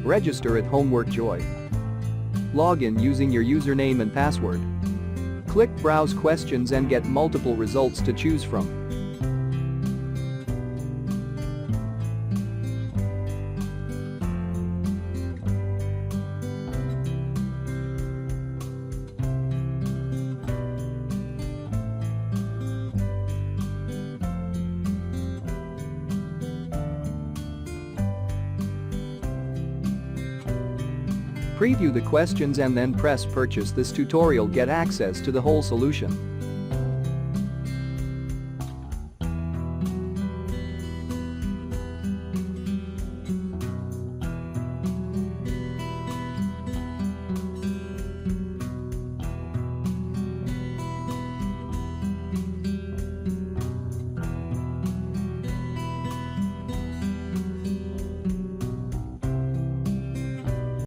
Register at Homework Joy. Log in using your username and password. Click Browse Questions and get multiple results to choose from. Preview the questions and then press Purchase. This tutorial get access to the whole solution.